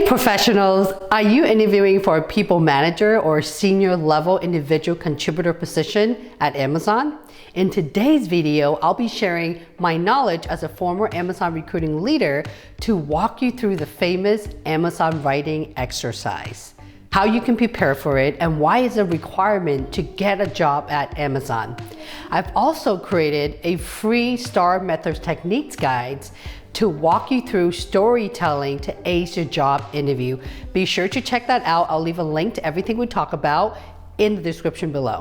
professionals, are you interviewing for a people manager or senior level individual contributor position at Amazon? In today's video, I'll be sharing my knowledge as a former Amazon recruiting leader to walk you through the famous Amazon writing exercise, how you can prepare for it, and why it's a requirement to get a job at Amazon. I've also created a free STAR Methods Techniques guides to walk you through storytelling to ace your job interview. Be sure to check that out. I'll leave a link to everything we talk about in the description below.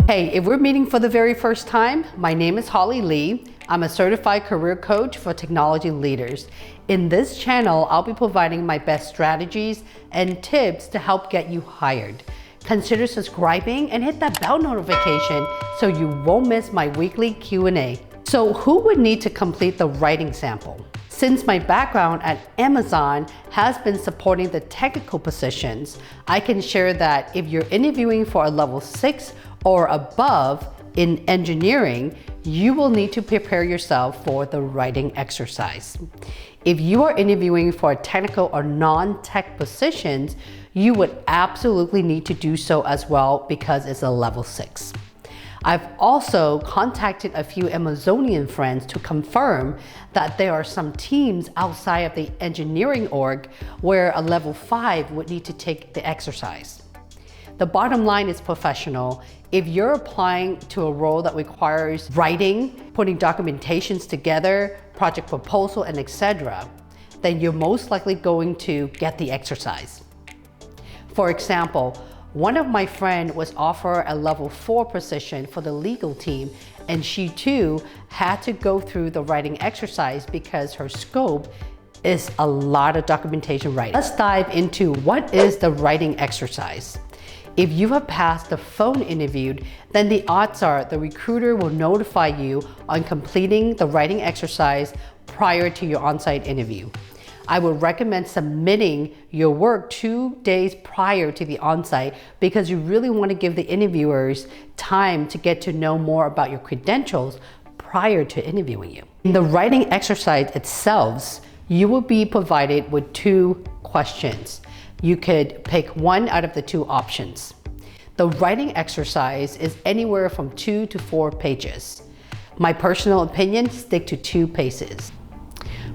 Hey, if we're meeting for the very first time, my name is Holly Lee. I'm a certified career coach for technology leaders. In this channel, I'll be providing my best strategies and tips to help get you hired. Consider subscribing and hit that bell notification so you won't miss my weekly Q&A. So who would need to complete the writing sample? Since my background at Amazon has been supporting the technical positions, I can share that if you're interviewing for a level 6 or above in engineering, you will need to prepare yourself for the writing exercise. If you are interviewing for technical or non-tech positions, you would absolutely need to do so as well because it's a level 6. I've also contacted a few Amazonian friends to confirm that there are some teams outside of the engineering org where a level 5 would need to take the exercise. The bottom line is professional. If you're applying to a role that requires writing, putting documentations together, project proposal, and etc., then you're most likely going to get the exercise. For example, one of my friends was offered a level 4 position for the legal team, and she too had to go through the writing exercise because her scope is a lot of documentation writing. Let's dive into what is the writing exercise. If you have passed the phone interview, then the odds are the recruiter will notify you on completing the writing exercise prior to your on-site interview. I would recommend submitting your work 2 days prior to the on-site because you really want to give the interviewers time to get to know more about your credentials prior to interviewing you. In the writing exercise itself, you will be provided with 2 questions. You could pick one out of the 2 options. The writing exercise is anywhere from 2 to 4 pages. My personal opinion, stick to 2 pages.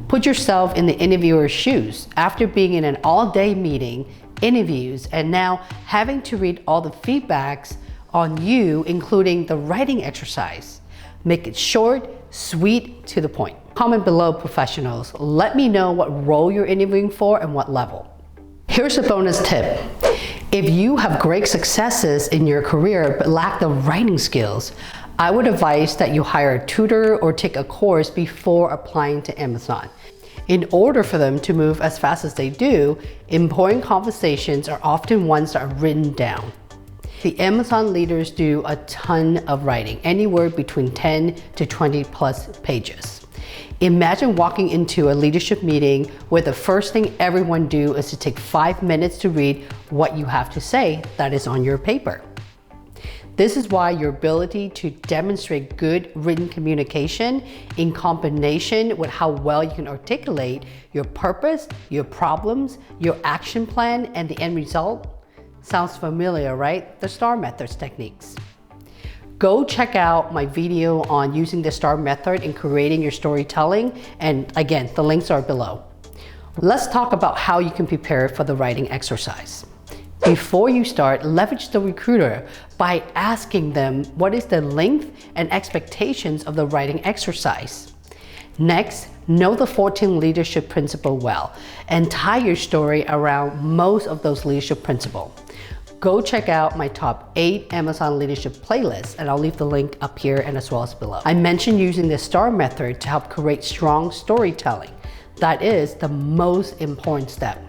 Put yourself in the interviewer's shoes. After being in an all-day meeting, interviews, and now having to read all the feedbacks on you, including the writing exercise. Make it short, sweet, to the point. Comment below, professionals. Let me know what role you're interviewing for and what level. Here's a bonus tip. If you have great successes in your career but lack the writing skills, I would advise that you hire a tutor or take a course before applying to Amazon. In order for them to move as fast as they do, important conversations are often ones that are written down. The Amazon leaders do a ton of writing, anywhere between 10 to 20 plus pages. Imagine walking into a leadership meeting where the first thing everyone do is to take 5 minutes to read what you have to say that is on your paper. This is why your ability to demonstrate good written communication in combination with how well you can articulate your purpose, your problems, your action plan, and the end result sounds familiar, right? The STAR Methods techniques. Go check out my video on using the STAR method in creating your storytelling. And again, the links are below. Let's talk about how you can prepare for the writing exercise. Before you start, leverage the recruiter by asking them what is the length and expectations of the writing exercise. Next, know the 14 leadership principles well and tie your story around most of those leadership principles. Go check out my top 8 Amazon leadership playlists, and I'll leave the link up here and as well as below. I mentioned using the STAR method to help create strong storytelling. That is the most important step.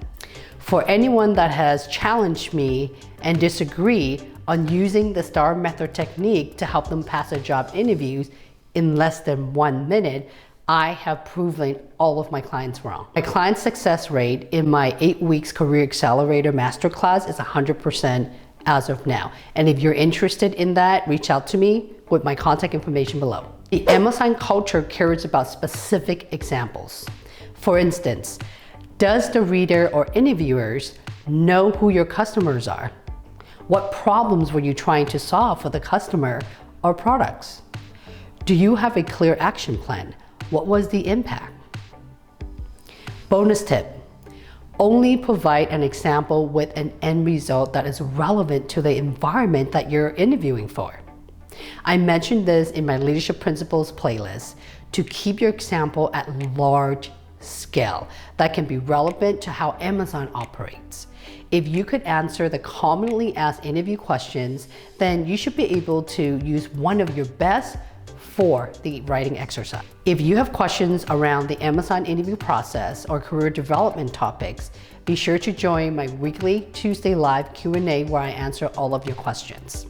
For anyone that has challenged me and disagree on using the STAR method technique to help them pass their job interviews in less than 1 minute, I have proven all of my clients wrong. My client success rate in my 8 weeks Career Accelerator Masterclass is 100% as of now. And if you're interested in that, reach out to me with my contact information below. The Amazon culture cares about specific examples. For instance, does the reader or interviewers know who your customers are? What problems were you trying to solve for the customer or products? Do you have a clear action plan? What was the impact? Bonus tip, only provide an example with an end result that is relevant to the environment that you're interviewing for. I mentioned this in my Leadership Principles playlist to keep your example at large scale that can be relevant to how Amazon operates. If you could answer the commonly asked interview questions, then you should be able to use one of your best for the writing exercise. If you have questions around the Amazon interview process or career development topics, be sure to join my weekly Tuesday live Q&A where I answer all of your questions.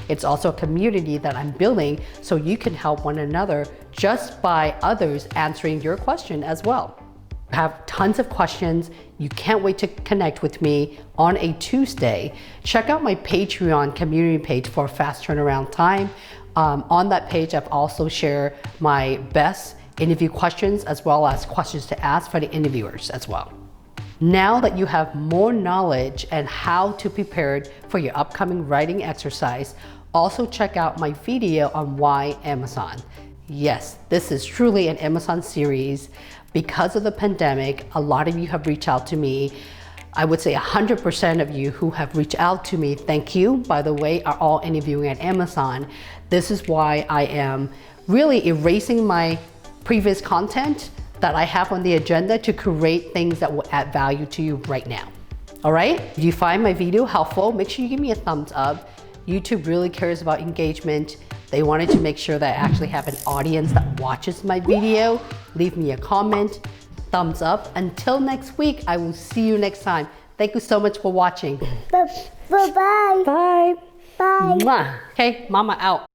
It's also a community that I'm building so you can help one another just by others answering your question as well. I have tons of questions. You can't wait to connect with me on a Tuesday. Check out my Patreon community page for fast turnaround time. On that page, I've also shared my best interview questions as well as questions to ask for the interviewers as well. Now that you have more knowledge and how to prepare for your upcoming writing exercise, also check out my video on why Amazon. Yes, this is truly an Amazon series. Because of the pandemic, a lot of you have reached out to me. I would say 100% of you who have reached out to me, thank you, by the way, are all interviewing at Amazon. This is why I am really erasing my previous content that I have on the agenda to create things that will add value to you right now. All right? If you find my video helpful, make sure you give me a thumbs up. YouTube really cares about engagement. They wanted to make sure that I actually have an audience that watches my video. Leave me a comment, thumbs up. Until next week, I will see you next time. Thank you so much for watching. Bye-bye. Bye. Bye. Mwah. Okay, mama out.